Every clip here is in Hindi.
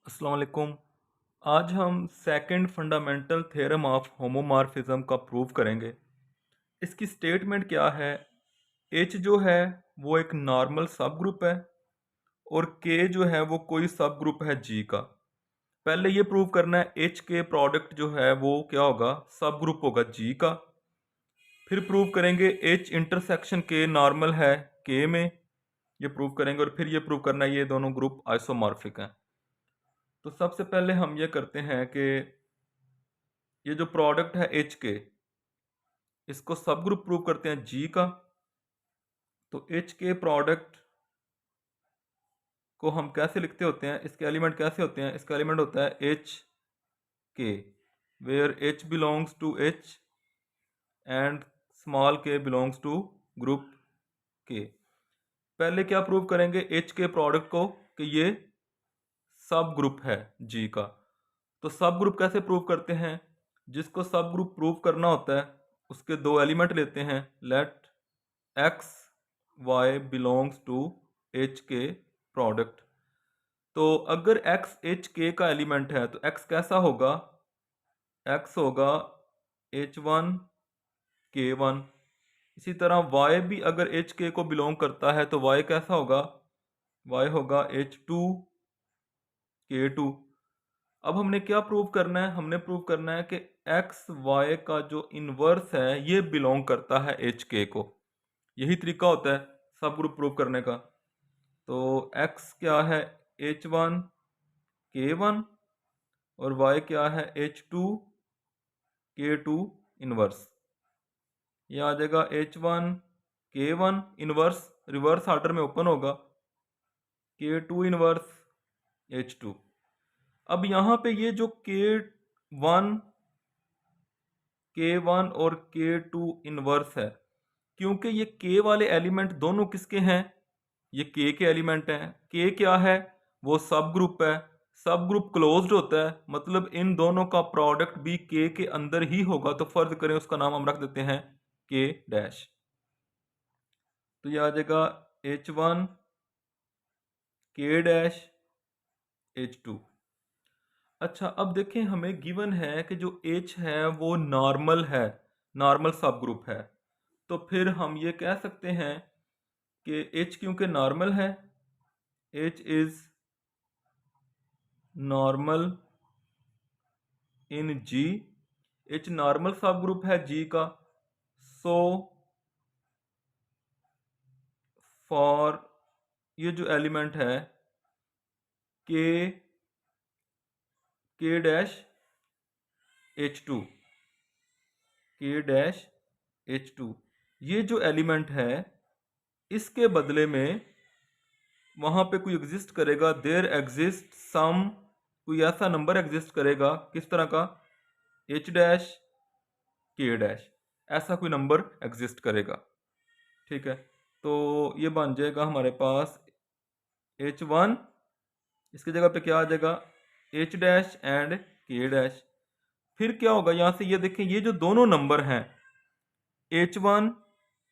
अस्सलाम वालेकुम। आज हम second fundamental theorem of homomorphism का प्रूव करेंगे। इसकी स्टेटमेंट क्या है? एच जो है वो एक नॉर्मल सब ग्रुप है और के जो है वो कोई सब ग्रुप है जी का। पहले ये प्रूव करना है एच के प्रोडक्ट जो है वो क्या होगा, सब ग्रुप होगा जी का। फिर प्रूव करेंगे एच इंटरसेक्शन के नॉर्मल है के में, ये प्रूव करेंगे। और फिर ये प्रूव करना है ये दोनों ग्रुप आइसोमॉर्फिक हैं। तो सबसे पहले हम ये करते हैं कि ये जो प्रोडक्ट है एच के, इसको सब ग्रुप प्रूव करते हैं जी का। तो एच के प्रोडक्ट को हम कैसे लिखते होते हैं, इसके एलिमेंट कैसे होते हैं? इसका एलिमेंट होता है H K, where H belongs to H and small K belongs to group K. पहले क्या प्रूव करेंगे एच के प्रोडक्ट को कि ये सब ग्रुप है जी का। तो सब ग्रुप कैसे प्रूव करते हैं? जिसको सब ग्रुप प्रूव करना होता है उसके दो एलिमेंट लेते हैं। Let X Y belongs to H K product. तो अगर एक्स एच के का एलिमेंट है तो एक्स कैसा होगा? एक्स होगा एच वन के वन। इसी तरह वाई भी अगर एच के को बिलोंग करता है तो वाई कैसा होगा? वाई होगा एच टू के टू। अब हमने क्या प्रूव करना है? हमने प्रूव करना है कि एक्स वाई का जो इनवर्स है ये बिलोंग करता है एच के को। यही तरीका होता है सब ग्रुप प्रूव करने का। तो एक्स क्या है? एच वन के वन और वाई क्या है? एच टू के टू इनवर्स। ये आ जाएगा एच वन के वन इनवर्स, रिवर्स ऑर्डर में ओपन होगा, के टू इनवर्स एच टू। अब यहाँ पे ये जो वन के वन और के टू इनवर्स है, क्योंकि ये के वाले एलिमेंट दोनों किसके हैं? ये के एलिमेंट हैं। के क्या है? वो सब ग्रुप है। सब ग्रुप क्लोज्ड होता है, मतलब इन दोनों का प्रोडक्ट भी के अंदर ही होगा। तो फर्ज करें उसका नाम हम रख देते हैं के डैश। तो ये आ जाएगा एच वन के डैश एच टू। अच्छा, अब देखें हमें गिवन है कि जो एच है वो नॉर्मल है, नॉर्मल सब ग्रुप है। तो फिर हम ये कह सकते हैं कि एच क्योंकि नॉर्मल है, H is normal in G. H normal sub group है जी का। सो फॉर ये जो एलिमेंट है के के डैश एच टू, के डैश एच टू, ये जो एलिमेंट है इसके बदले में वहां पे कोई एग्जिस्ट करेगा। देयर एग्जिस्ट सम, कोई ऐसा नंबर एग्जिस्ट करेगा, किस तरह का? एच डैश के डैश, ऐसा कोई नंबर एग्जिस्ट करेगा। ठीक है, तो ये बन जाएगा हमारे पास एच वन, इसकी जगह पे क्या आ जाएगा? एच डैश एंड के डैश। फिर क्या होगा यहां से? ये देखें ये जो दोनों नंबर हैं एच वन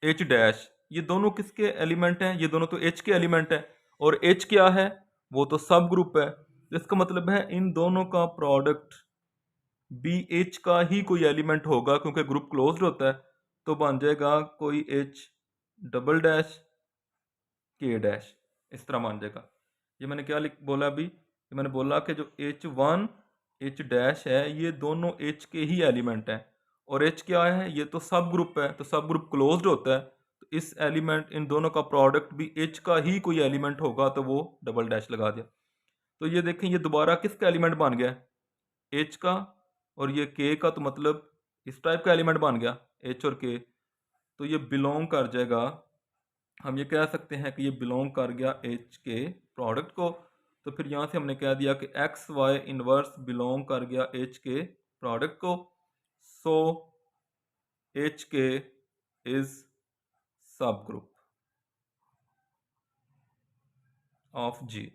एच डैश, ये दोनों किसके एलिमेंट हैं? ये दोनों तो एच के एलिमेंट हैं। और एच क्या है? वो तो सब ग्रुप है। इसका मतलब है इन दोनों का प्रोडक्ट बी एच का ही कोई एलिमेंट होगा, क्योंकि ग्रुप क्लोज्ड होता है। तो बन जाएगा कोई एच डबल डैश के डैश, इस तरह मान जाएगा। ये मैंने क्या लिख बोला अभी? ये मैंने बोला कि जो एच वन एच डैश है ये दोनों एच के ही एलिमेंट हैं। और एच क्या है? ये तो सब ग्रुप है, तो सब ग्रुप क्लोज्ड होता है। तो इस एलिमेंट इन दोनों का प्रोडक्ट भी एच का ही कोई एलिमेंट होगा, तो वो डबल डैश लगा दिया। तो ये देखें ये दोबारा किसका एलिमेंट बन गया? एच का। और ये के का, तो मतलब इस टाइप का एलिमेंट बन गया एच और के। तो ये बिलोंग कर जाएगा, हम ये कह सकते हैं कि ये बिलोंग कर गया एच के प्रोडक्ट को। तो फिर यहाँ से हमने कह दिया कि एक्स वाई इनवर्स बिलोंग कर गया एच के प्रोडक्ट को। सो एच के इज सब ग्रुप ऑफ जी।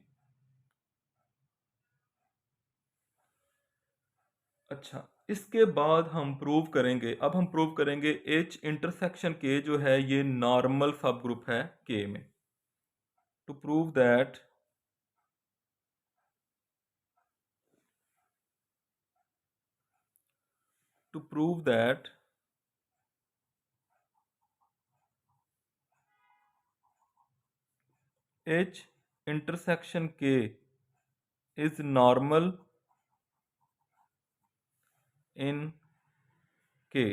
अच्छा, इसके बाद हम प्रूव करेंगे, अब हम प्रूव करेंगे एच इंटरसेक्शन के जो है ये नॉर्मल सब ग्रुप है के में। To prove that to prove that H intersection K is normal in K,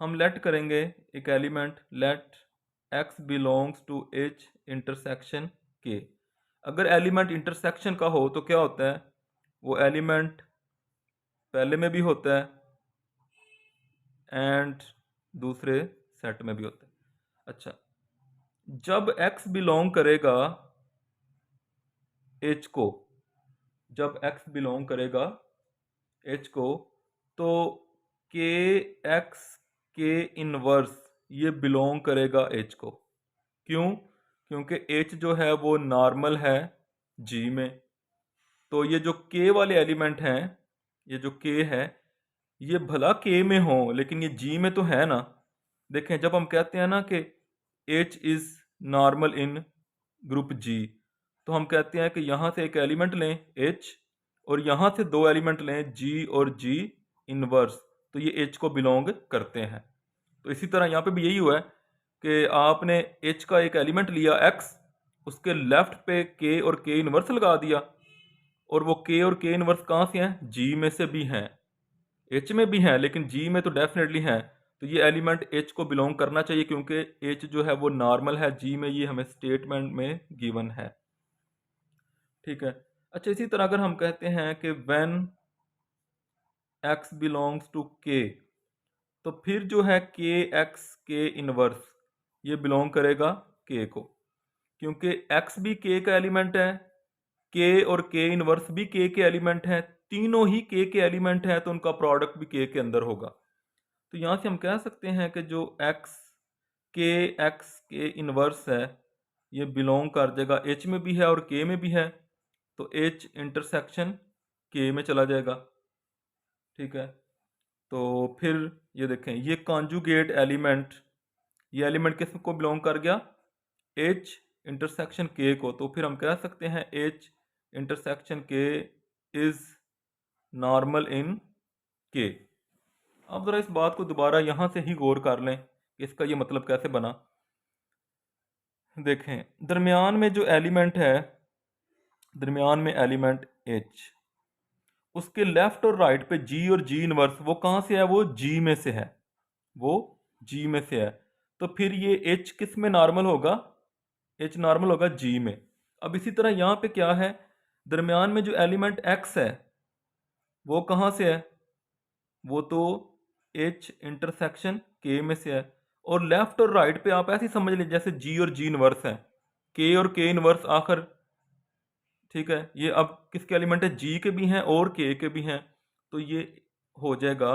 हम लेट करेंगे एक element let x belongs to H intersection K। अगर एलिमेंट इंटरसेक्शन का हो तो क्या होता है, वो एलिमेंट पहले में भी होता है एंड दूसरे सेट में भी होता है। अच्छा, जब x बिलोंग करेगा h को, जब x बिलोंग करेगा h को, तो के एक्स के इनवर्स ये बिलोंग करेगा h को। क्यों? क्योंकि h जो है वो नॉर्मल है g में, तो ये जो k वाले एलिमेंट हैं, ये जो k है, ये भला k में हो लेकिन ये g में तो है ना। देखें, जब हम कहते हैं ना कि h is normal in group g, तो हम कहते हैं कि यहाँ से एक एलिमेंट लें h और यहाँ से दो एलिमेंट लें g और g इनवर्स, तो ये h को बिलोंग करते हैं। तो इसी तरह यहाँ पे भी यही हुआ है कि आपने h का एक एलिमेंट लिया x, उसके लेफ्ट पे k और k इनवर्स लगा दिया, और वो k और k इनवर्स कहाँ से हैं, g में से भी हैं, h में भी हैं लेकिन g में तो डेफिनेटली हैं। तो ये एलिमेंट h को बिलोंग करना चाहिए क्योंकि h जो है वो नॉर्मल है g में, ये हमें स्टेटमेंट में गिवन है। ठीक है। अच्छा, इसी तरह अगर हम कहते हैं कि when x belongs to k, तो फिर जो है k x k इनवर्स ये बिलोंग करेगा k को, क्योंकि x भी k का एलिमेंट है, k और k इनवर्स भी k के एलिमेंट हैं, तीनों ही k के एलिमेंट हैं, तो उनका प्रोडक्ट भी k के अंदर होगा। तो यहाँ से हम कह सकते हैं कि जो x k इनवर्स है ये बिलोंग कर जाएगा h में भी है और k में भी है, तो h इंटरसेक्शन k में चला जाएगा। ठीक है। तो फिर ये देखें, ये कॉन्जुगेट एलिमेंट, ये एलिमेंट किस को बिलोंग कर गया, h इंटरसेक्शन k को। तो फिर हम कह सकते हैं h intersection k is normal in k। अब ज़रा इस बात को दोबारा यहाँ से ही गौर कर लें कि इसका ये मतलब कैसे बना। देखें, दरमियान में जो एलिमेंट है, दरमियान में एलिमेंट h, उसके लेफ्ट और राइट पे g और g इनवर्स वो कहाँ से है, वो g में से है, वो g में से है। तो फिर ये h किस में नॉर्मल होगा, h नॉर्मल होगा g में। अब इसी तरह यहाँ पे क्या है, दरमियान में जो एलिमेंट x है वो कहाँ से है, वो तो h इंटरसेक्शन k में से है। और लेफ्ट और राइट पे आप ऐसे ही समझ लीजिए जैसे g और g इनवर्स है, k और k इनवर्स आखिर। ठीक है, ये अब किसके एलिमेंट है, g के भी हैं और k के भी हैं, तो ये हो जाएगा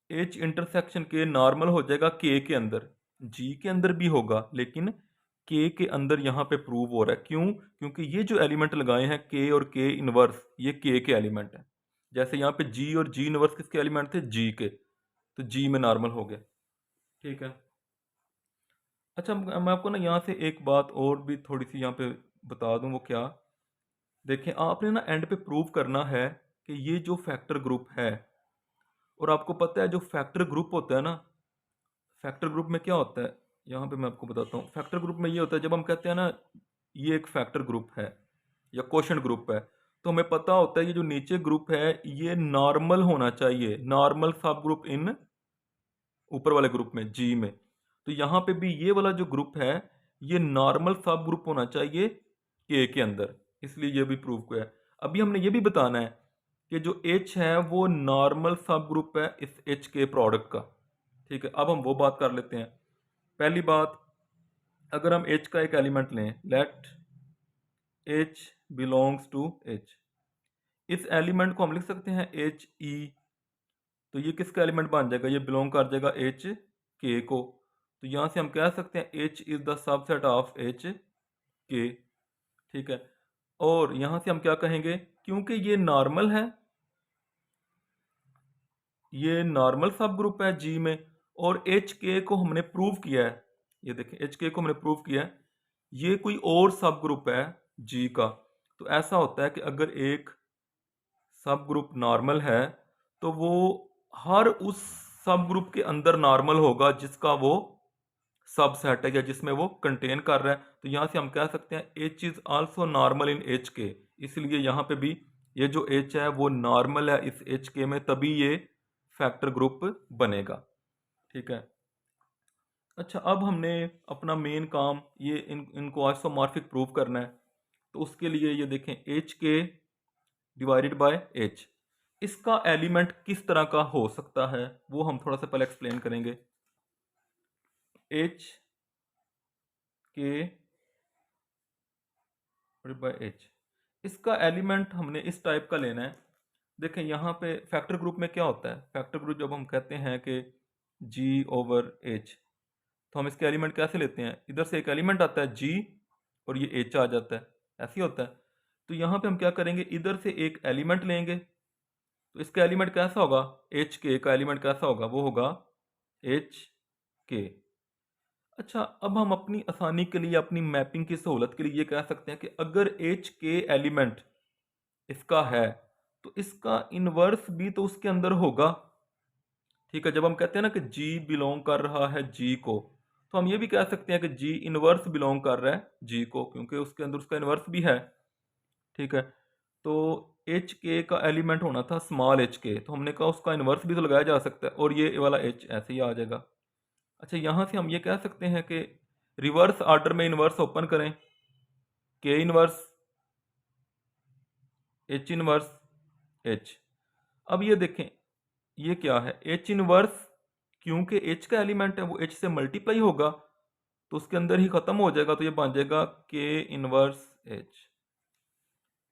h इंटरसेक्शन k नॉर्मल हो जाएगा k के अंदर, g के अंदर भी होगा लेकिन k के अंदर यहाँ पे प्रूव हो रहा है। क्यों? क्योंकि ये जो एलिमेंट लगाए हैं k और k इनवर्स, ये k के एलिमेंट है। जैसे यहाँ पे g और g इनवर्स किसके एलिमेंट थे, g के, तो g में नॉर्मल हो गया। ठीक है। अच्छा, मैं आपको ना यहाँ से एक बात और भी थोड़ी सी यहाँ पे बता दूँ, वो क्या, देखें, आपने ना एंड पे प्रूव करना है कि ये जो फैक्टर ग्रुप है, और आपको पता है जो फैक्टर ग्रुप होता है ना, फैक्टर ग्रुप में क्या होता है, यहाँ पे मैं आपको बताता हूँ। फैक्टर ग्रुप में ये होता है, जब हम कहते हैं ना ये एक फैक्टर ग्रुप है या क्वोशंट ग्रुप है, तो हमें पता होता है ये जो नीचे ग्रुप है ये नॉर्मल होना चाहिए, नॉर्मल सब ग्रुप इन ऊपर वाले ग्रुप में जी में। तो यहाँ पे भी ये वाला जो ग्रुप है ये नॉर्मल सब ग्रुप होना चाहिए के अंदर, इसलिए ये भी प्रूव किया है। अभी हमने ये भी बताना है कि जो H है वो नॉर्मल सब ग्रुप है इस H के प्रोडक्ट का। ठीक है, अब हम वो बात कर लेते हैं। पहली बात, अगर हम H का एक एलिमेंट लें, let H belongs to H, इस एलिमेंट को हम लिख सकते हैं HE, तो ये किसका एलिमेंट बन जाएगा, ये बिलोंग कर जाएगा H K को। तो यहाँ से हम कह सकते हैं H is the subset of H K। ठीक है, और यहाँ से हम क्या कहेंगे, क्योंकि ये नॉर्मल है, ये नॉर्मल सब ग्रुप है G में, और एच के को हमने प्रूव किया है, ये देखें एच के को हमने प्रूव किया है, ये कोई और सब ग्रुप है G का। तो ऐसा होता है कि अगर एक सब ग्रुप नॉर्मल है तो वो हर उस सब ग्रुप के अंदर नॉर्मल होगा जिसका वो सब सेट है या जिसमें वो कंटेन कर रहा है। तो यहाँ से हम कह सकते हैं H is also normal in H के, इसलिए यहाँ पे भी ये जो एच है वो नॉर्मल है इस एच के में, तभी ये फैक्टर ग्रुप बनेगा। ठीक है। अच्छा, अब हमने अपना मेन काम ये इनको आइसोमॉर्फिक प्रूव करना है। तो उसके लिए ये देखें, एच के डिवाइडेड बाय एच, इसका एलिमेंट किस तरह का हो सकता है वो हम थोड़ा सा पहले एक्सप्लेन करेंगे। एच के बाय एच, इसका एलिमेंट हमने इस टाइप का लेना है। देखें यहाँ पे फैक्टर ग्रुप में क्या होता है, फैक्टर ग्रुप जब हम कहते हैं कि जी ओवर एच, तो हम इसके एलिमेंट कैसे लेते हैं, इधर से एक एलिमेंट आता है जी और ये एच आ जाता है, ऐसे ही होता है। तो यहाँ पे हम क्या करेंगे, इधर से एक एलिमेंट लेंगे, तो इसका एलिमेंट कैसा होगा, एच के का एलिमेंट कैसा होगा, वो होगा एच के। अच्छा, अब हम अपनी आसानी के लिए, अपनी मैपिंग की सहूलत के लिए ये कह सकते हैं कि अगर एच के एलिमेंट इसका है तो इसका इनवर्स भी तो उसके अंदर होगा। ठीक है, जब हम कहते हैं ना कि जी बिलोंग कर रहा है जी को, तो हम ये भी कह सकते हैं कि जी इनवर्स बिलोंग कर रहा है जी को, क्योंकि उसके अंदर उसका इनवर्स भी है। ठीक है, तो एच के का एलिमेंट होना था स्मॉल एच के, तो हमने कहा उसका इनवर्स भी तो लगाया जा सकता है और ये वाला एच ऐसे ही आ जाएगा। अच्छा, यहाँ से हम ये कह सकते हैं कि रिवर्स ऑर्डर में इनवर्स ओपन करें, के इनवर्स एच इनवर्स एच। अब ये देखें, ये क्या है, एच इनवर्स, क्योंकि एच का एलिमेंट है वो एच से मल्टीप्लाई होगा तो उसके अंदर ही खत्म हो जाएगा, तो ये बन जाएगा के इनवर्स एच।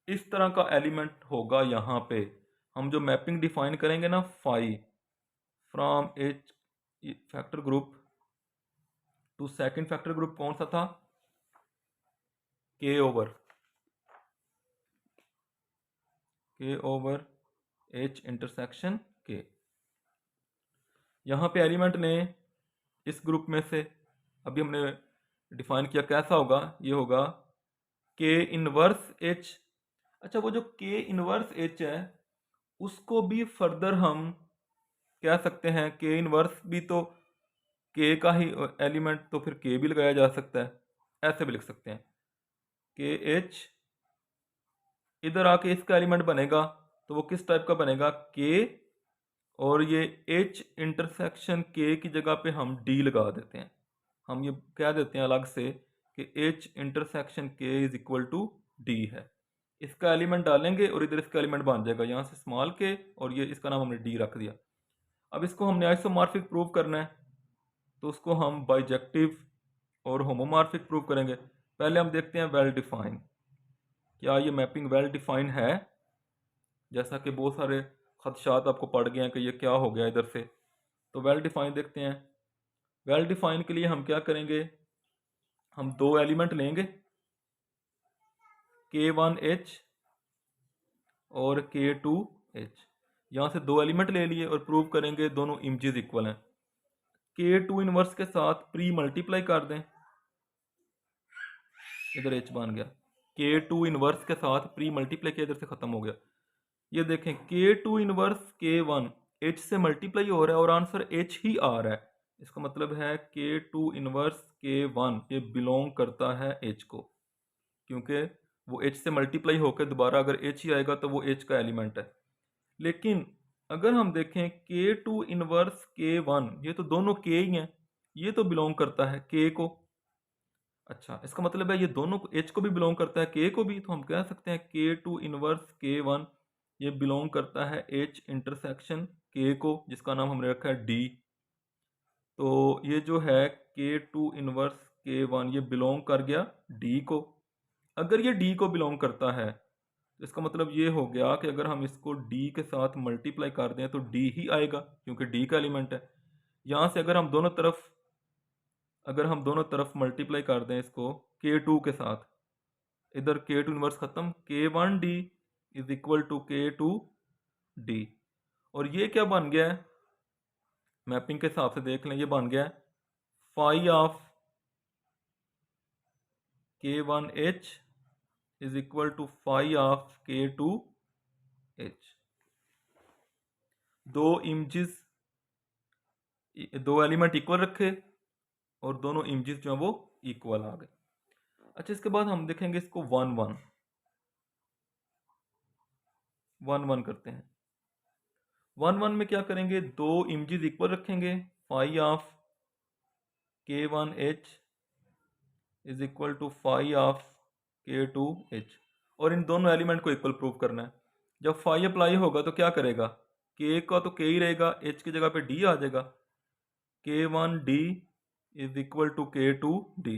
इस तरह का एलिमेंट होगा यहाँ पे। हम जो मैपिंग डिफाइन करेंगे ना, phi from H factor group to second factor group, कौन सा था, के ओवर एच इंटरसेक्शन के। यहाँ पे एलिमेंट ने इस ग्रुप में से, अभी हमने डिफाइन किया कैसा होगा, ये होगा के इनवर्स एच। अच्छा, वो जो के इनवर्स एच है उसको भी फर्दर हम कह सकते हैं के इनवर्स भी तो के का ही एलिमेंट, तो फिर के भी लगाया जा सकता है, ऐसे भी लिख सकते हैं के एच, इधर आके इसका एलिमेंट बनेगा तो वो किस टाइप का बनेगा, के, और ये एच इंटरसेक्शन के की जगह पे हम डी लगा देते हैं। हम ये कह देते हैं अलग से कि एच इंटरसेक्शन के इज इक्वल टू डी है। इसका एलिमेंट डालेंगे और इधर इसका एलिमेंट बन जाएगा, यहाँ से स्मॉल के और ये इसका नाम हमने डी रख दिया। अब इसको हमने आइसोमॉर्फिक प्रूव करना है, तो उसको हम बाइजेक्टिव और होमोमॉर्फिक प्रूव करेंगे। पहले हम देखते हैं वेल डिफाइन, क्या ये मैपिंग वेल डिफाइन है, जैसा कि बहुत सारे खदशात आपको पड़ गए हैं कि ये क्या हो गया इधर से। तो वेल डिफाइन देखते हैं। वेल डिफाइन के लिए हम क्या करेंगे, हम दो एलिमेंट लेंगे, k1h और k2h। यहाँ से दो एलिमेंट ले लिए और प्रूव करेंगे दोनों इमेजेस इक्वल हैं। k2 इनवर्स के साथ प्री मल्टीप्लाई कर दें, इधर h बन गया, k2 इनवर्स के साथ प्री मल्टीप्लाई किया, इधर से खत्म हो गया। ये देखें, k2 इनवर्स k1 h से मल्टीप्लाई हो रहा है और आंसर h ही आ रहा है। इसका मतलब है k2 इनवर्स k1 ये बिलोंग करता है h को, क्योंकि वो h से मल्टीप्लाई होकर दोबारा अगर h ही आएगा तो वो h का एलिमेंट है। लेकिन अगर हम देखें k2 इनवर्स k1, ये तो दोनों k ही हैं, ये तो बिलोंग करता है k को। अच्छा, इसका मतलब है ये दोनों h को भी बिलोंग करता है k को भी, तो हम कह सकते हैं k2 इनवर्स k1 ये बिलोंग करता है h इंटरसेक्शन k को, जिसका नाम हमने रखा है d। तो ये जो है k2 इनवर्स k1 ये बिलोंग कर गया d को। अगर ये d को बिलोंग करता है तो इसका मतलब ये हो गया कि अगर हम इसको d के साथ मल्टीप्लाई कर दें तो d ही आएगा, क्योंकि d का एलिमेंट है। यहाँ से अगर हम दोनों तरफ मल्टीप्लाई कर दें इसको k2 के साथ, इधर k2 इनवर्स खत्म, k1d is equal to k2d। और ये क्या बन गया है, मैपिंग के हिसाब से देख लें, ये बन गया है phi of k1h is equal to phi of k2h। दो एलिमेंट इक्वल रखे और दोनों इमेजेस जो हैं वो इक्वल आ गए। अच्छा, इसके बाद हम देखेंगे इसको वन वन करते हैं। वन में क्या करेंगे, दो इमेजेस इक्वल रखेंगे, phi of K1H is equal to phi of K2H, और इन दोनों एलिमेंट को इक्वल प्रूव करना है। जब फाई अप्लाई होगा तो क्या करेगा, K का तो K ही रहेगा, H की जगह पे D आ जाएगा, K1D is equal to K2D।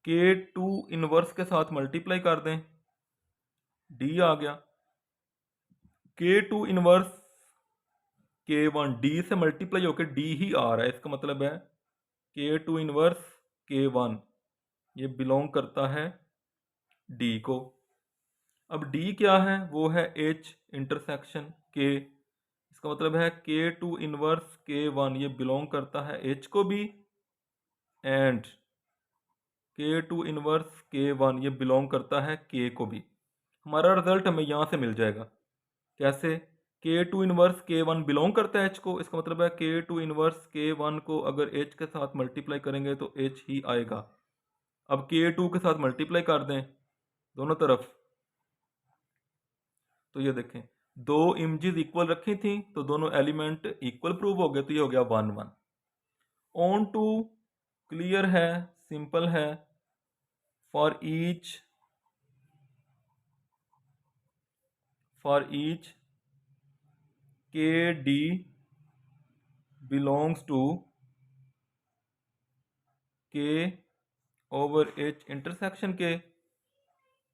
K2 inverse के साथ मल्टीप्लाई कर दें, D आ गया। K2 इनवर्स K1 D से मल्टीप्लाई होकर D ही आ रहा है, इसका मतलब है K2 इनवर्स K1 ये बिलोंग करता है D को। अब D क्या है, वो है H इंटरसेक्शन K, इसका मतलब है K2 इनवर्स K1 ये बिलोंग करता है H को भी, एंड K2 इनवर्स K1 ये बिलोंग करता है K को भी। हमारा रिजल्ट हमें यहाँ से मिल जाएगा। कैसे, K2 इनवर्स K1 बिलोंग करता है H को, इसका मतलब है K2 इनवर्स K1 को अगर H के साथ मल्टीप्लाई करेंगे तो H ही आएगा। अब K2 के साथ मल्टीप्लाई कर दें दोनों तरफ, तो ये देखें दो इमेजेस इक्वल रखी थी तो दोनों एलिमेंट इक्वल प्रूव हो गए, तो ये हो गया वन। ऑन टू क्लियर है, सिंपल है, for each KD belongs to K over H intersection K,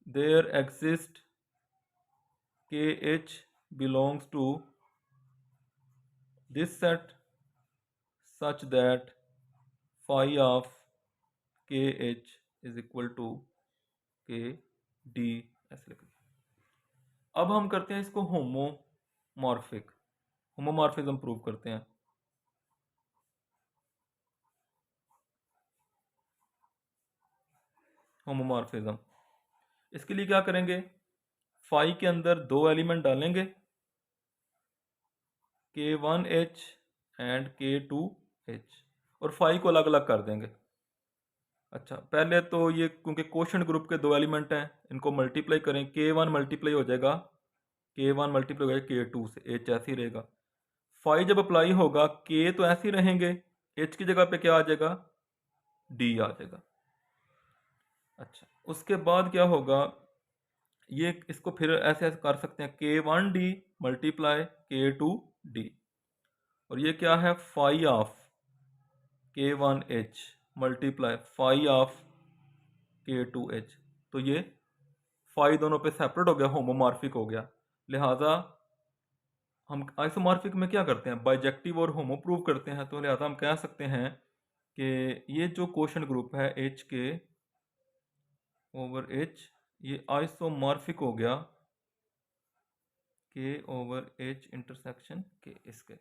there exists KH belongs to this set such that phi of KH is equal to KD, ऐसे लिख। अब हम करते हैं इसको होमोमॉर्फिज्म प्रूव करते हैं। होमोमॉर्फिज्म, इसके लिए क्या करेंगे, फाई के अंदर दो एलिमेंट डालेंगे, K1H एंड K2H, और फाई को अलग अलग कर देंगे। अच्छा, पहले तो ये क्योंकि क्वोशंट ग्रुप के दो एलिमेंट हैं, इनको मल्टीप्लाई करें, K1 मल्टीप्लाई हो जाएगा K2 से, H ऐसे ही रहेगा। फाई जब अप्लाई होगा K तो ऐसे ही रहेंगे, H की जगह पे क्या आ जाएगा, D आ जाएगा। अच्छा, उसके बाद क्या होगा, ये इसको फिर ऐसे ऐसे कर सकते हैं, K1D मल्टीप्लाई K2D, और ये क्या है, phi of K1H multiply phi of K2H, तो ये फाई दोनों पे सेपरेट हो गया, होमोमॉर्फिक हो गया। लिहाजा हम आइसोमॉर्फिक में क्या करते हैं, बाइजेक्टिव और होमो प्रूव करते हैं, तो लिहाजा हम कह सकते हैं कि ये जो क्वोशंट ग्रुप है HK ओवर H ये आइसोमॉर्फिक हो गया K over H intersection K इसके।